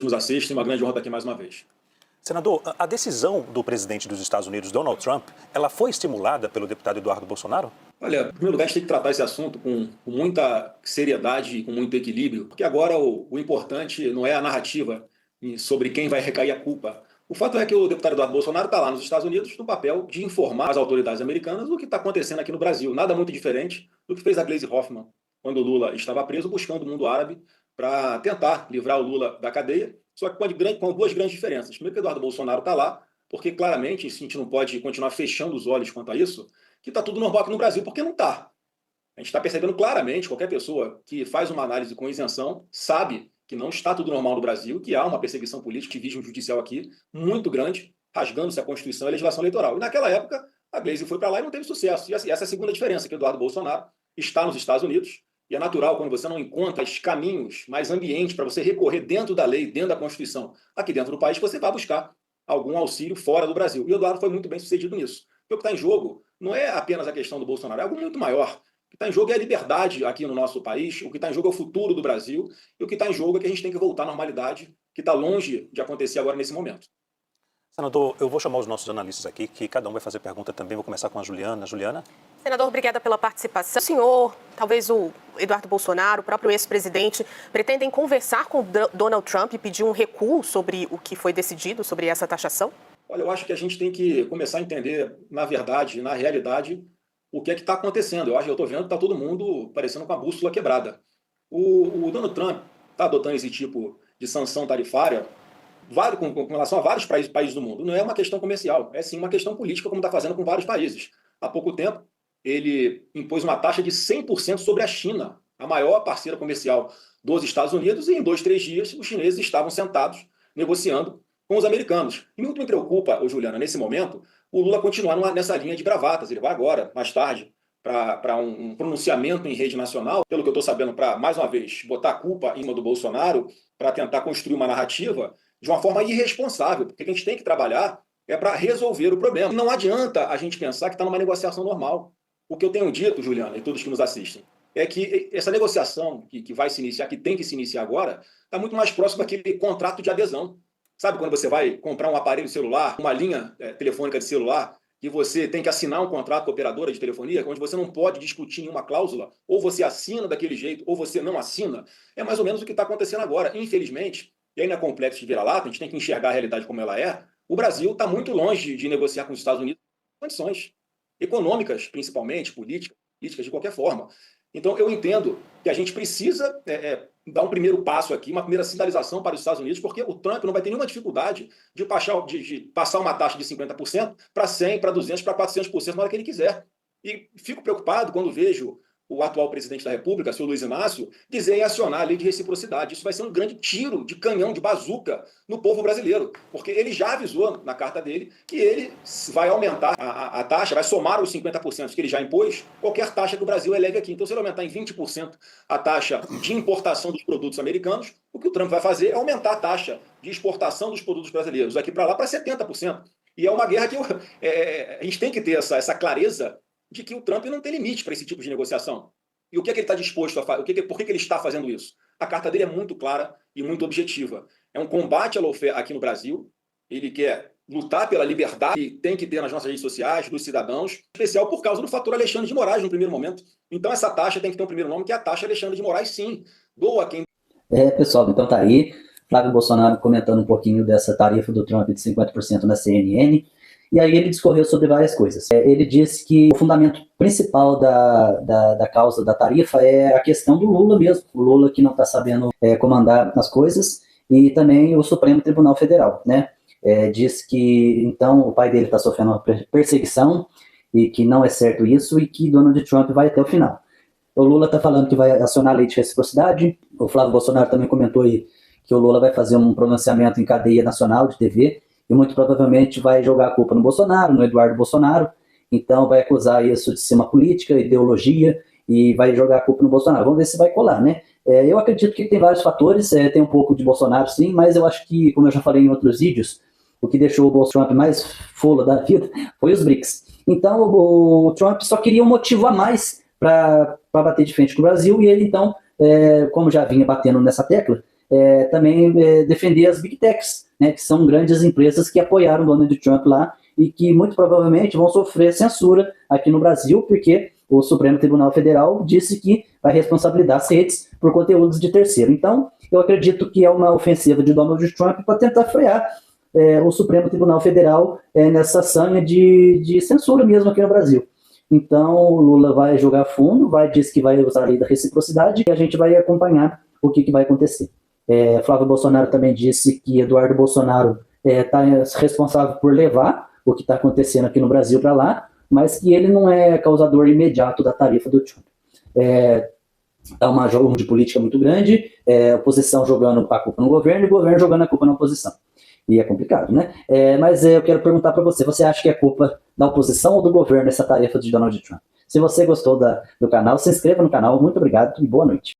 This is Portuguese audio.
nos assistem. Uma grande honra estar aqui mais uma vez. Senador, a decisão do presidente dos Estados Unidos, Donald Trump, ela foi estimulada pelo deputado Eduardo Bolsonaro? Olha, em primeiro lugar, a gente tem que tratar esse assunto com muita seriedade e com muito equilíbrio, porque agora o importante não é a narrativa sobre quem vai recair a culpa. O fato é que o deputado Eduardo Bolsonaro está lá nos Estados Unidos no papel de informar as autoridades americanas do que está acontecendo aqui no Brasil. Nada muito diferente do que fez a Gleisi Hoffmann quando o Lula estava preso, buscando o mundo árabe para tentar livrar o Lula da cadeia, só que com duas grandes diferenças. Primeiro, que o Eduardo Bolsonaro está lá, porque claramente a gente não pode continuar fechando os olhos quanto a isso, que está tudo normal aqui no Brasil, porque não está. A gente está percebendo claramente, qualquer pessoa que faz uma análise com isenção sabe que não está tudo normal no Brasil, que há uma perseguição política, ativismo judicial aqui muito grande, rasgando-se a Constituição e a legislação eleitoral. E naquela época, a Gleisi foi para lá e não teve sucesso. E essa é a segunda diferença, que o Eduardo Bolsonaro está nos Estados Unidos, e é natural, quando você não encontra os caminhos mais ambientes para você recorrer dentro da lei, dentro da Constituição, aqui dentro do país, você vai buscar algum auxílio fora do Brasil. E o Eduardo foi muito bem sucedido nisso. Porque o que está em jogo não é apenas a questão do Bolsonaro, é algo muito maior. O que está em jogo é a liberdade aqui no nosso país, o que está em jogo é o futuro do Brasil, e o que está em jogo é que a gente tem que voltar à normalidade, que está longe de acontecer agora nesse momento. Senador, eu vou chamar os nossos analistas aqui, que cada um vai fazer pergunta também. Vou começar com a Juliana. Juliana? Senador, obrigada pela participação. O senhor, talvez o Eduardo Bolsonaro, o próprio ex-presidente, pretendem conversar com Donald Trump e pedir um recuo sobre o que foi decidido, sobre essa taxação? Olha, eu acho que a gente tem que começar a entender, na verdade, na realidade, o que é que está acontecendo. Eu estou vendo que está todo mundo parecendo com a bússola quebrada. O Donald Trump está adotando esse tipo de sanção tarifária com relação a vários países do mundo. Não é uma questão comercial, é sim uma questão política, como está fazendo com vários países. Há pouco tempo, ele impôs uma taxa de 100% sobre a China, a maior parceira comercial dos Estados Unidos, e em 2, 3 dias os chineses estavam sentados negociando com os americanos. E muito me preocupa, Juliana, nesse momento, o Lula continuar nessa linha de bravatas. Ele vai agora, mais tarde, para um pronunciamento em rede nacional, pelo que eu estou sabendo, para, mais uma vez, botar a culpa em cima do Bolsonaro, para tentar construir uma narrativa de uma forma irresponsável, porque o que a gente tem que trabalhar é para resolver o problema. Não adianta a gente pensar que está numa negociação normal. O que eu tenho dito, Juliana, e todos que nos assistem, é que essa negociação que vai se iniciar, que tem que se iniciar agora, está muito mais próximo daquele contrato de adesão. Sabe quando você vai comprar um aparelho celular, uma linha telefônica de celular, e você tem que assinar um contrato com a operadora de telefonia, onde você não pode discutir nenhuma cláusula, ou você assina daquele jeito, ou você não assina? É mais ou menos o que está acontecendo agora. Infelizmente, e aí não é complexo de vira-lata, a gente tem que enxergar a realidade como ela é, o Brasil está muito longe de negociar com os Estados Unidos condições econômicas, principalmente, políticas, de qualquer forma. Então, eu entendo que a gente precisa dar um primeiro passo aqui, uma primeira sinalização para os Estados Unidos, porque o Trump não vai ter nenhuma dificuldade de passar uma taxa de 50% para 100%, para 200%, para 400% na hora que ele quiser. E fico preocupado quando vejo o atual presidente da República, senhor Luiz Inácio, dizer e acionar a lei de reciprocidade. Isso vai ser um grande tiro de canhão, de bazuca no povo brasileiro, porque ele já avisou na carta dele que ele vai aumentar a taxa, vai somar os 50% que ele já impôs, qualquer taxa que o Brasil eleve aqui. Então, se ele aumentar em 20% a taxa de importação dos produtos americanos, o que o Trump vai fazer é aumentar a taxa de exportação dos produtos brasileiros daqui para lá para 70%. E é uma guerra que a gente tem que ter essa clareza de que o Trump não tem limite para esse tipo de negociação. E o que é que ele está disposto a fazer? Por que ele está fazendo isso? A carta dele é muito clara e muito objetiva. É um combate à lawfare aqui no Brasil. Ele quer lutar pela liberdade que tem que ter nas nossas redes sociais, dos cidadãos, em especial por causa do fator Alexandre de Moraes no primeiro momento. Então essa taxa tem que ter um primeiro nome, que é a taxa Alexandre de Moraes, sim. Doa quem... Pessoal, então tá aí. Flávio Bolsonaro comentando um pouquinho dessa tarifa do Trump de 50% na CNN. E aí ele discorreu sobre várias coisas. Ele disse que o fundamento principal da causa da tarifa é a questão do Lula mesmo. O Lula que não está sabendo comandar as coisas, e também o Supremo Tribunal Federal, né? Diz que, então, o pai dele está sofrendo uma perseguição e que não é certo isso e que Donald Trump vai até o final. O Lula está falando que vai acionar a lei de reciprocidade. O Flávio Bolsonaro também comentou aí que o Lula vai fazer um pronunciamento em cadeia nacional de TV, e muito provavelmente vai jogar a culpa no Bolsonaro, no Eduardo Bolsonaro. Então vai acusar isso de ser uma política, ideologia, e vai jogar a culpa no Bolsonaro. Vamos ver se vai colar, né? Eu acredito que tem vários fatores, tem um pouco de Bolsonaro sim, mas eu acho que, como eu já falei em outros vídeos, o que deixou o Trump mais fula da vida foi os BRICS. Então o Trump só queria um motivo a mais para bater de frente com o Brasil, e ele então, como já vinha batendo nessa tecla, também defender as Big Techs, né, que são grandes empresas que apoiaram o Donald Trump lá e que muito provavelmente vão sofrer censura aqui no Brasil, porque o Supremo Tribunal Federal disse que vai responsabilizar as redes por conteúdos de terceiro. Então, eu acredito que é uma ofensiva de Donald Trump para tentar frear o Supremo Tribunal Federal nessa sanha de censura mesmo aqui no Brasil. Então, o Lula vai jogar fundo, diz que vai usar a lei da reciprocidade e a gente vai acompanhar o que vai acontecer. Flávio Bolsonaro também disse que Eduardo Bolsonaro está responsável por levar o que está acontecendo aqui no Brasil para lá, mas que ele não é causador imediato da tarifa do Trump. Há um jogo de política muito grande, a oposição jogando a culpa no governo e o governo jogando a culpa na oposição. E é complicado, né? Mas eu quero perguntar para você acha que é culpa da oposição ou do governo essa tarefa de Donald Trump? Se você gostou do canal, se inscreva no canal. Muito obrigado e boa noite.